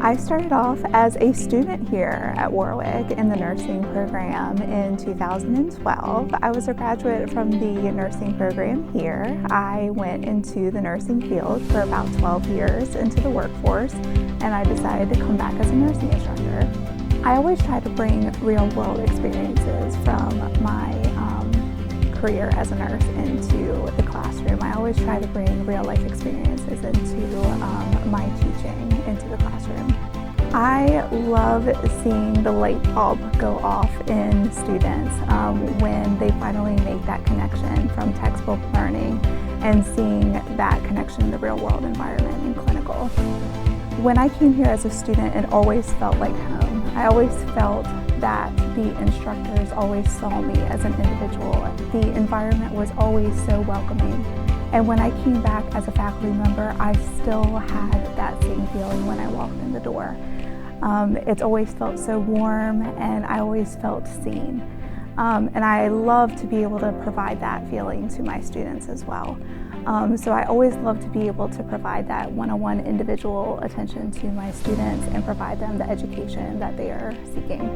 I started off as a student here at Wor-Wic in the nursing program in 2012. I was a graduate from the nursing program here. I went into the nursing field for about 12 years into the workforce, and I decided to come back as a nursing instructor. I always try to bring real-world experiences from my career as a nurse into the classroom. I always try to bring real-life experiences into my teaching into the classroom. I love seeing the light bulb go off in students when they finally make that connection from textbook learning and seeing that connection in the real-world environment in clinical. When I came here as a student, it always felt like home. I always felt that the instructors always saw me as an individual. The environment was always so welcoming. And when I came back as a faculty member, I still had that same feeling when I walked in the door. It's always felt so warm, and I always felt seen. And I love to be able to provide that feeling to my students as well. So I always love to be able to provide that one-on-one individual attention to my students and provide them the education that they are seeking.